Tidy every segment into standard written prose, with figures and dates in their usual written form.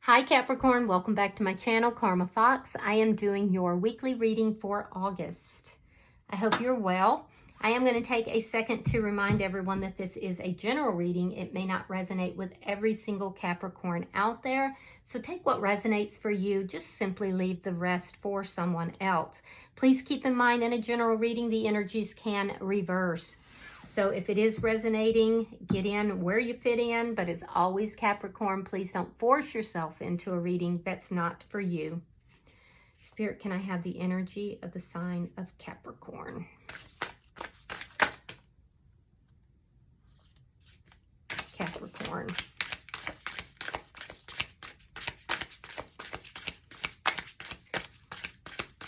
Hi Capricorn, welcome back to my channel, Karma Fox. I am doing your weekly reading for August. I hope you're well. I am going to take a second to remind everyone that this is a general reading. It may not resonate with every single Capricorn out there. So take what resonates for you. Just simply leave the rest for someone else. Please keep in mind in a general reading, the energies can reverse. So if it is resonating, get in where you fit in. But as always, Capricorn, please don't force yourself into a reading that's not for you. Spirit, can I have the energy of the sign of Capricorn? Capricorn.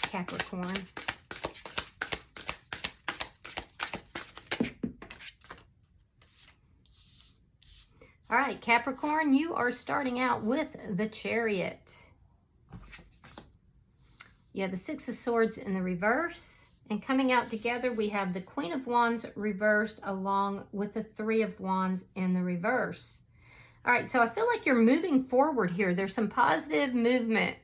Capricorn. All right, Capricorn, you are starting out with the Chariot. You have the Six of Swords in the reverse. And coming out together, we have the Queen of Wands reversed along with the Three of Wands in the reverse. All right, so I feel like you're moving forward here. There's some positive movement.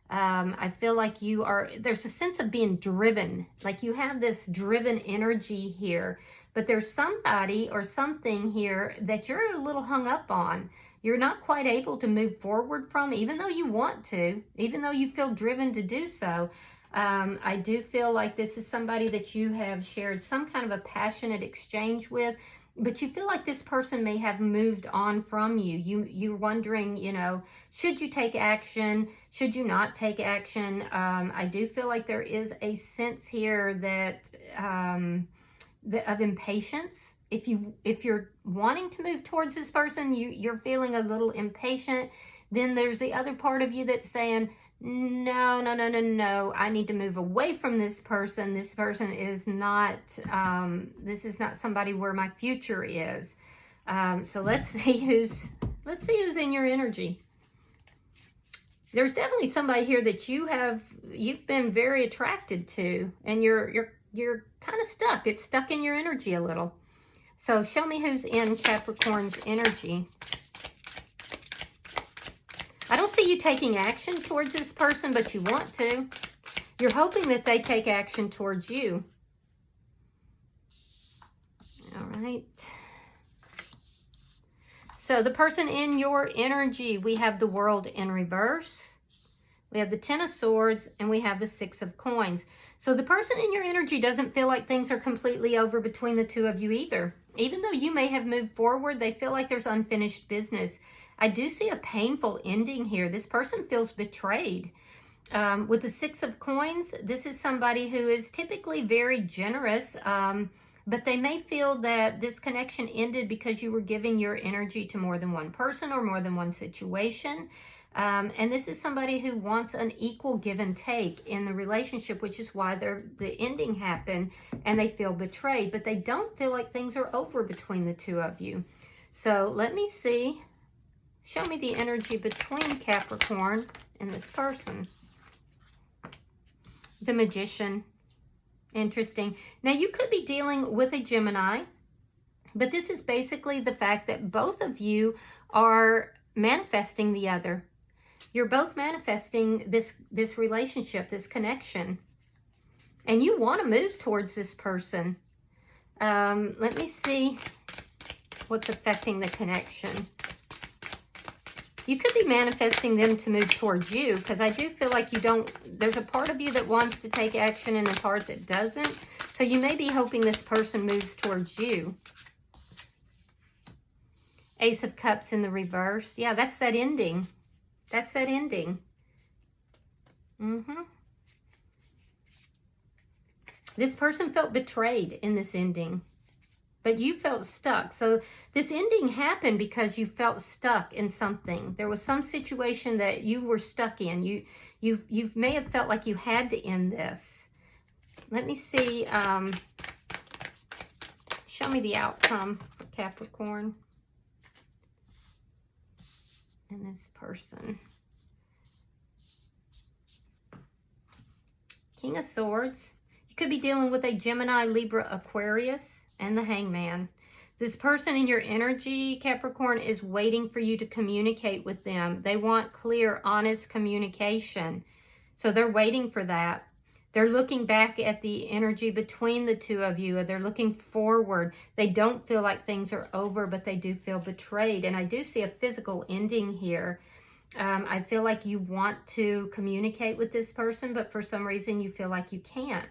I feel like there's a sense of being driven. Like you have this driven energy here. But there's somebody or something here that you're a little hung up on. You're not quite able to move forward from, even though you want to, even though you feel driven to do so. I do feel like this is somebody that you have shared some kind of a passionate exchange with, but you feel like this person may have moved on from you. You're wondering, should you take action? Should you not take action? I do feel like there is a sense here that of impatience. If you're wanting to move towards this person, you're feeling a little impatient. Then there's the other part of you that's saying, no, I need to move away from this person. This person is not, this is not somebody where my future is. So let's see who's in your energy. There's definitely somebody here that you've been very attracted to, and you're kind of stuck. It's stuck in your energy a little. So show me who's in Capricorn's energy. I don't see you taking action towards this person, but you want to. You're hoping that they take action towards you. All right. So the person in your energy, we have the World in reverse. We have the Ten of Swords, and we have the Six of Coins. So the person in your energy doesn't feel like things are completely over between the two of you either. Even though you may have moved forward, they feel like there's unfinished business. I do see a painful ending here. This person feels betrayed. With the Six of Coins, this is somebody who is typically very generous, but they may feel that this connection ended because you were giving your energy to more than one person or more than one situation. And this is somebody who wants an equal give and take in the relationship, which is why the ending happened and they feel betrayed, but they don't feel like things are over between the two of you. So let me see. Show me the energy between Capricorn and this person. The Magician. Interesting. Now you could be dealing with a Gemini, but this is basically the fact that both of you are manifesting the other. You're both manifesting this relationship, this connection. And you want to move towards this person. Let me see what's affecting the connection. You could be manifesting them to move towards you, because I do feel like there's a part of you that wants to take action and a part that doesn't. So you may be hoping this person moves towards you. Ace of Cups in the reverse. Yeah, that's that ending. That's that ending. This person felt betrayed in this ending, but you felt stuck. So this ending happened because you felt stuck in something. There was some situation that you were stuck in. You may have felt like you had to end this. Let me see. Show me the outcome for Capricorn and this person. King of Swords. You could be dealing with a Gemini, Libra, Aquarius, and the Hangman. This person in your energy, Capricorn, is waiting for you to communicate with them. They want clear, honest communication. So they're waiting for that. They're looking back at the energy between the two of you. They're looking forward. They don't feel like things are over, but they do feel betrayed. And I do see a physical ending here. I feel like you want to communicate with this person, but for some reason you feel like you can't.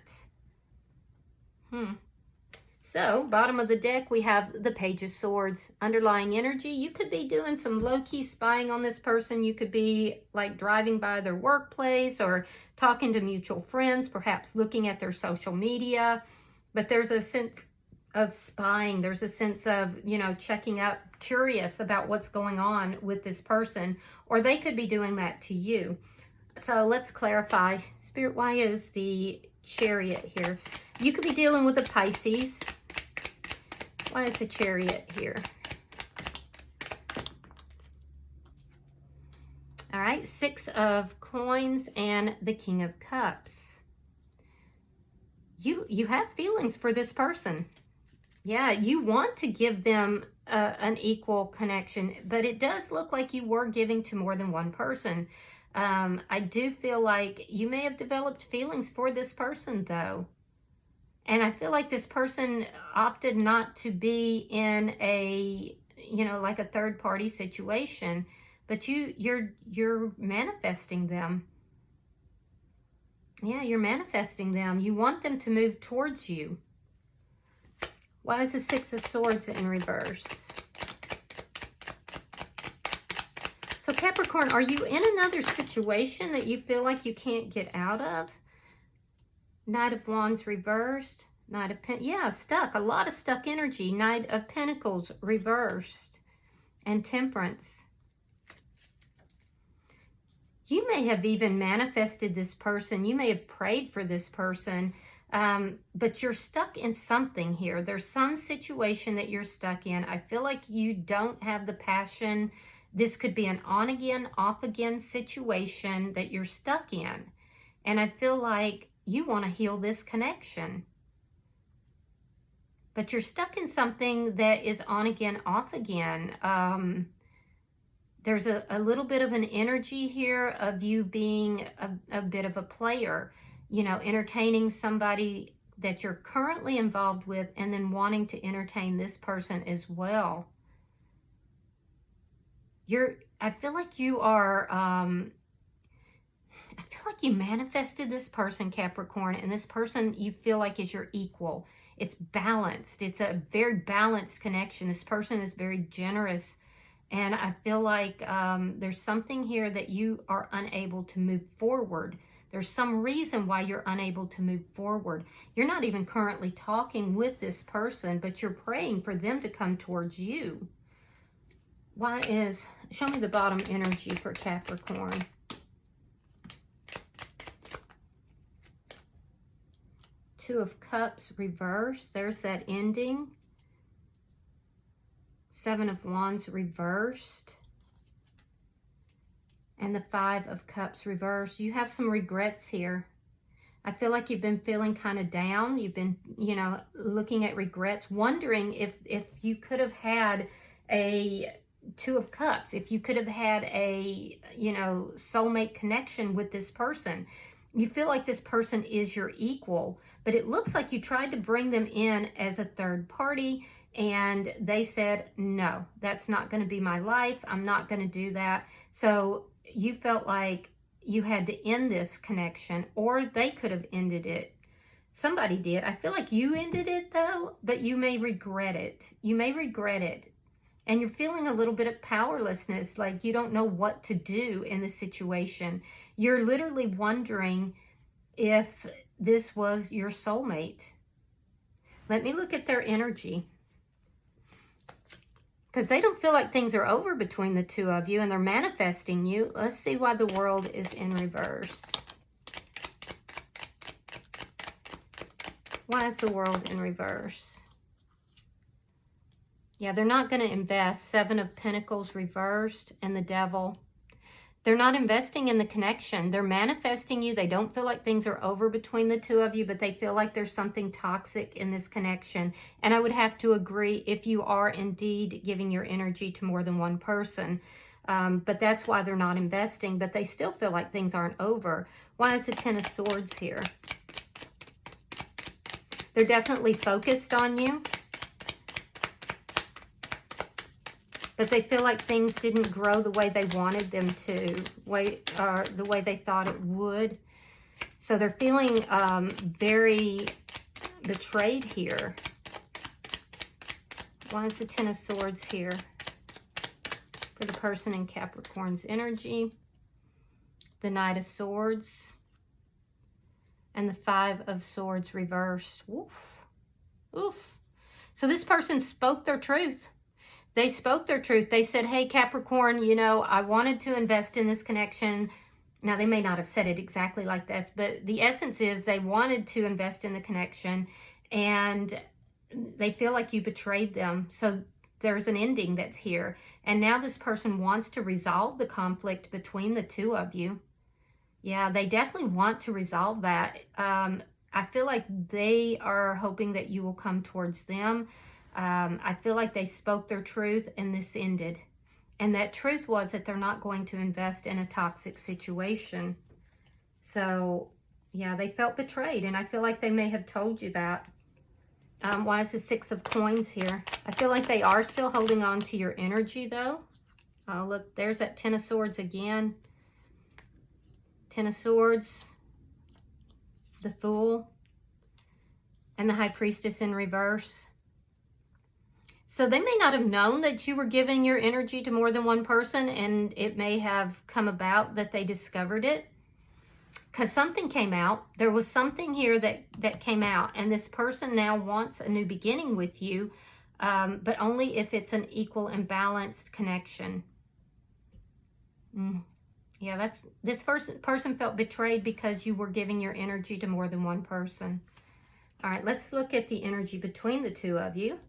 So, bottom of the deck, we have the Page of Swords. Underlying energy, you could be doing some low-key spying on this person. You could be like driving by their workplace or talking to mutual friends, perhaps looking at their social media. But there's a sense of spying. There's a sense of, you know, checking up, curious about what's going on with this person. Or they could be doing that to you. So let's clarify. Spirit, why is the Chariot here? You could be dealing with a Pisces. Why is the Chariot here? All right, Six of Coins and the King of Cups. You have feelings for this person. Yeah, you want to give them an equal connection, but it does look like you were giving to more than one person. I do feel like you may have developed feelings for this person, though. And I feel like this person opted not to be in a, you know, like a third-party situation. But you're manifesting them. Yeah, you're manifesting them. You want them to move towards you. Why is the Six of Swords in reverse? So Capricorn, are you in another situation that you feel like you can't get out of? Knight of Wands reversed. Knight of Pentacles. Yeah, stuck. A lot of stuck energy. Knight of Pentacles reversed. And Temperance. You may have even manifested this person. You may have prayed for this person. But you're stuck in something here. There's some situation that you're stuck in. I feel like you don't have the passion. This could be an on-again, off-again situation that you're stuck in. And I feel like you want to heal this connection. But you're stuck in something that is on again, off again. There's a little bit of an energy here of you being a bit of a player. You know, entertaining somebody that you're currently involved with and then wanting to entertain this person as well. I feel like you are... I feel like you manifested this person, Capricorn, and this person you feel like is your equal. It's balanced. It's a very balanced connection. This person is very generous, and I feel like there's something here that you are unable to move forward. There's some reason why you're unable to move forward. You're not even currently talking with this person, but you're praying for them to come towards you. Show me the bottom energy for Capricorn. Two of Cups reversed. There's that ending. Seven of Wands reversed. And the Five of Cups reversed. You have some regrets here. I feel like you've been feeling kind of down. You've been, you know, looking at regrets, wondering if you could have had a Two of Cups, if you could have had a, you know, soulmate connection with this person. You feel like this person is your equal, but it looks like you tried to bring them in as a third party and they said, no, that's not going to be my life. I'm not going to do that. So you felt like you had to end this connection, or they could have ended it. Somebody did. I feel like you ended it though, but you may regret it. You may regret it. And you're feeling a little bit of powerlessness, like you don't know what to do in the situation. You're literally wondering if this was your soulmate. Let me look at their energy. Because they don't feel like things are over between the two of you and they're manifesting you. Let's see why the World is in reverse. Why is the World in reverse? Yeah, they're not going to invest. Seven of Pentacles reversed and the Devil. They're not investing in the connection. They're manifesting you. They don't feel like things are over between the two of you, but they feel like there's something toxic in this connection. And I would have to agree if you are indeed giving your energy to more than one person. But that's why they're not investing, but they still feel like things aren't over. Why is the Ten of Swords here? They're definitely focused on you, but they feel like things didn't grow the way they wanted them to, the way they thought it would. So they're feeling very betrayed here. Why is the Ten of Swords here for the person in Capricorn's energy? The Knight of Swords and the Five of Swords reversed. Oof. Oof. So this person spoke their truth. They spoke their truth. They said, hey, Capricorn, you know, I wanted to invest in this connection. Now, they may not have said it exactly like this, but the essence is they wanted to invest in the connection and they feel like you betrayed them. So there's an ending that's here. And now this person wants to resolve the conflict between the two of you. Yeah, they definitely want to resolve that. I feel like they are hoping that you will come towards them. I feel like they spoke their truth and this ended. And that truth was that they're not going to invest in a toxic situation. So, yeah, they felt betrayed. And I feel like they may have told you that. Why is the Six of Coins here? I feel like they are still holding on to your energy, though. Oh, look, there's that Ten of Swords again. Ten of Swords, the Fool, and the High Priestess in reverse. So they may not have known that you were giving your energy to more than one person, and it may have come about that they discovered it. Because something came out. There was something here that came out, and this person now wants a new beginning with you, but only if it's an equal and balanced connection. Yeah, this person felt betrayed because you were giving your energy to more than one person. All right, let's look at the energy between the two of you.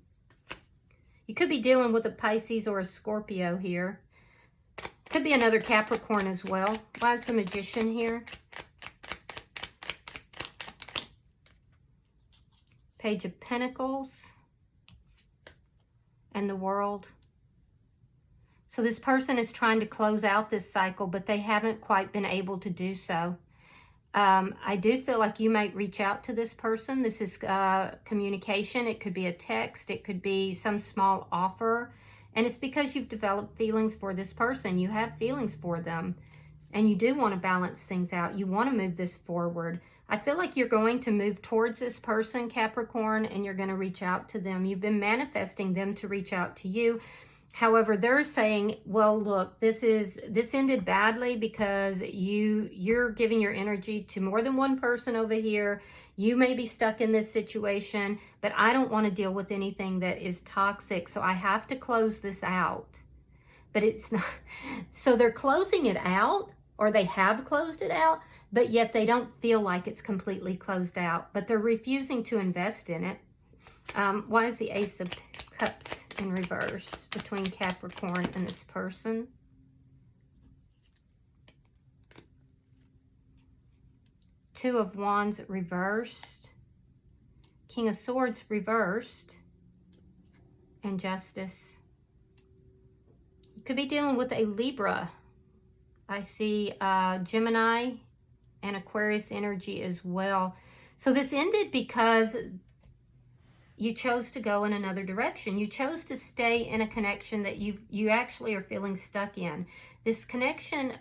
You could be dealing with a Pisces or a Scorpio here. Could be another Capricorn as well. Why is the Magician here? Page of Pentacles and the World. So this person is trying to close out this cycle, but they haven't quite been able to do so. I do feel like you might reach out to this person. This is communication. It could be a text. It could be some small offer. And it's because you've developed feelings for this person. You have feelings for them. And you do want to balance things out. You want to move this forward. I feel like you're going to move towards this person, Capricorn, and you're going to reach out to them. You've been manifesting them to reach out to you. However, they're saying, well, look, this ended badly because you're giving your energy to more than one person over here. You may be stuck in this situation, but I don't want to deal with anything that is toxic, so I have to close this out. But it's not. So they're closing it out, or they have closed it out, but yet they don't feel like it's completely closed out, but they're refusing to invest in it. Why is the Ace of Cups in reverse between Capricorn and this person? Two of Wands reversed, King of Swords reversed, and Justice. You could be dealing with a Libra. I see Gemini and Aquarius energy as well. So this ended because you chose to go in another direction. You chose to stay in a connection that you actually are feeling stuck in. This connection,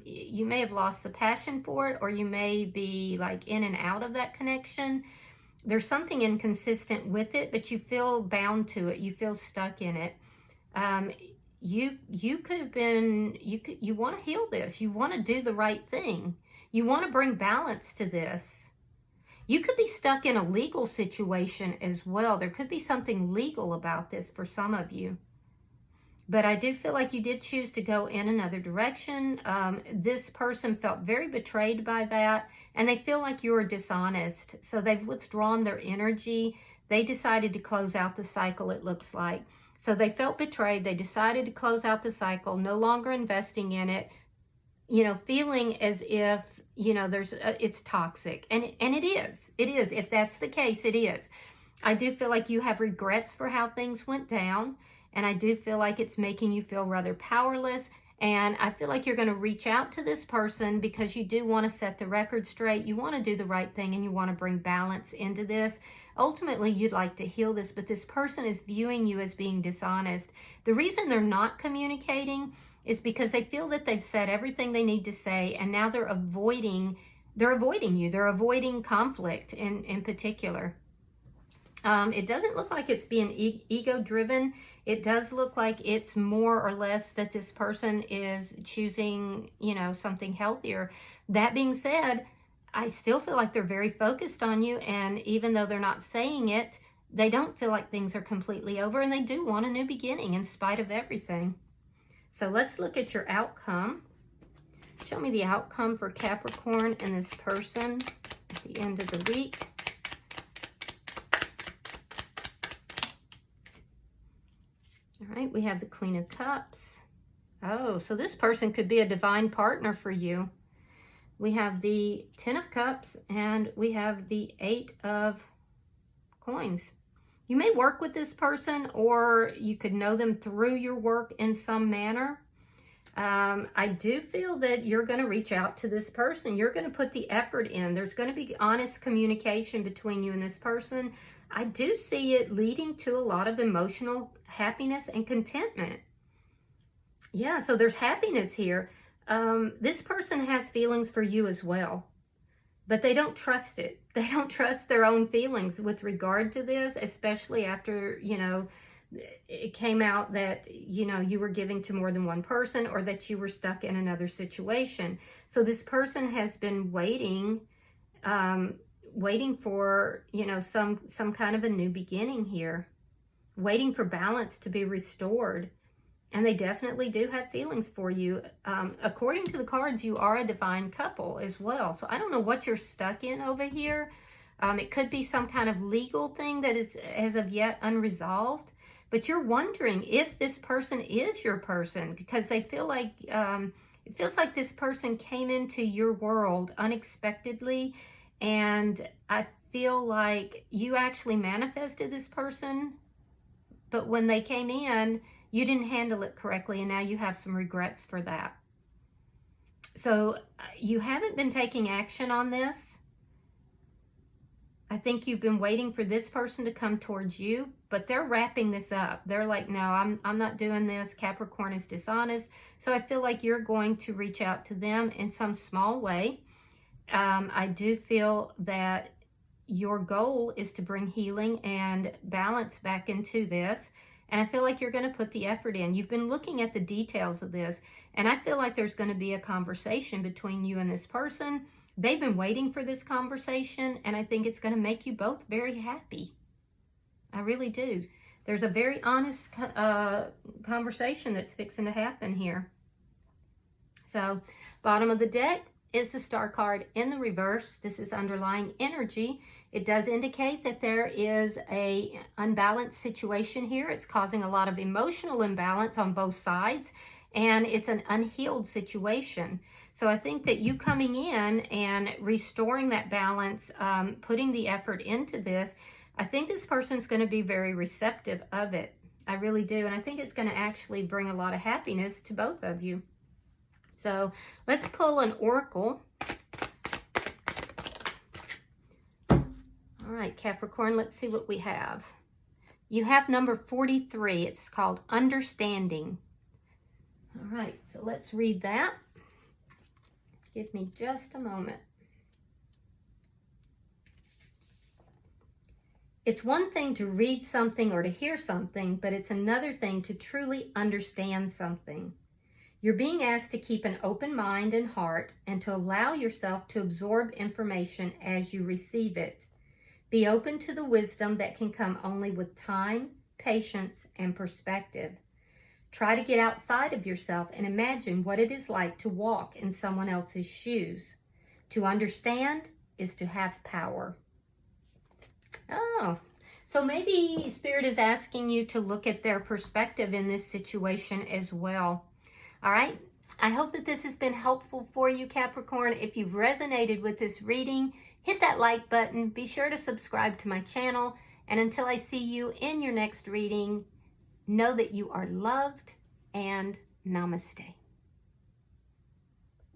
you may have lost the passion for it, or you may be like in and out of that connection. There's something inconsistent with it, but you feel bound to it. You feel stuck in it. You could have been, you want to heal this. You want to do the right thing. You want to bring balance to this. You could be stuck in a legal situation as well. There could be something legal about this for some of you. But I do feel like you did choose to go in another direction. This person felt very betrayed by that, and they feel like you were dishonest. So they've withdrawn their energy. They decided to close out the cycle, it looks like. So they felt betrayed. They decided to close out the cycle, no longer investing in it. you know, feeling as if, you know, it's toxic. And it is. It is. If that's the case, it is. I do feel like you have regrets for how things went down. And I do feel like it's making you feel rather powerless. And I feel like you're going to reach out to this person because you do want to set the record straight. You want to do the right thing and you want to bring balance into this. Ultimately, you'd like to heal this, but this person is viewing you as being dishonest. The reason they're not communicating is because they feel that they've said everything they need to say, and now they're avoiding you. They're avoiding conflict in particular. It doesn't look like it's being ego-driven. It does look like it's more or less that this person is choosing, you know, something healthier. That being said, I still feel like they're very focused on you, and even though they're not saying it, they don't feel like things are completely over, and they do want a new beginning in spite of everything. So let's look at your outcome. Show me the outcome for Capricorn and this person at the end of the week. All right, we have the Queen of Cups. Oh, so this person could be a divine partner for you. We have the 10 of Cups and we have the 8 of Coins. You may work with this person, or you could know them through your work in some manner. I do feel that you're going to reach out to this person. You're going to put the effort in. There's going to be honest communication between you and this person. I do see it leading to a lot of emotional happiness and contentment. Yeah, so there's happiness here. This person has feelings for you as well, but they don't trust it. They don't trust their own feelings with regard to this, especially after, you know, it came out that, you know, you were giving to more than one person, or that you were stuck in another situation. So this person has been waiting for, you know, some kind of a new beginning here, waiting for balance to be restored. And they definitely do have feelings for you. According to the cards, you are a divine couple as well. So I don't know what you're stuck in over here. It could be some kind of legal thing that is as of yet unresolved. But you're wondering if this person is your person, because they feel like, it feels like this person came into your world unexpectedly. And I feel like you actually manifested this person, but when they came in, you didn't handle it correctly, and now you have some regrets for that. So you haven't been taking action on this. I think you've been waiting for this person to come towards you, but they're wrapping this up. They're like, no, I'm not doing this. Capricorn is dishonest. So I feel like you're going to reach out to them in some small way. I do feel that your goal is to bring healing and balance back into this. And I feel like you're going to put the effort in. You've been looking at the details of this, and I feel like there's going to be a conversation between you and this person. They've been waiting for this conversation, and I think it's going to make you both very happy. I really do. There's a very honest conversation that's fixing to happen here. So, bottom of the deck is the Star card in the reverse. This is underlying energy. It does indicate that there is a unbalanced situation here. It's causing a lot of emotional imbalance on both sides, and it's an unhealed situation. So I think that you coming in and restoring that balance, putting the effort into this, I think this person's going to be very receptive of it. I really do. And I think it's going to actually bring a lot of happiness to both of you. So let's pull an oracle. All right, Capricorn, let's see what we have. You have number 43. It's called Understanding. All right, so let's read that. Give me just a moment. It's one thing to read something or to hear something, but it's another thing to truly understand something. You're being asked to keep an open mind and heart and to allow yourself to absorb information as you receive it. Be open to the wisdom that can come only with time, patience, and perspective. Try to get outside of yourself and imagine what it is like to walk in someone else's shoes. To understand is to have power. Oh, so maybe Spirit is asking you to look at their perspective in this situation as well. All right, I hope that this has been helpful for you, Capricorn. If you've resonated with this reading, hit that like button. Be sure to subscribe to my channel. And until I see you in your next reading, know that you are loved, and namaste.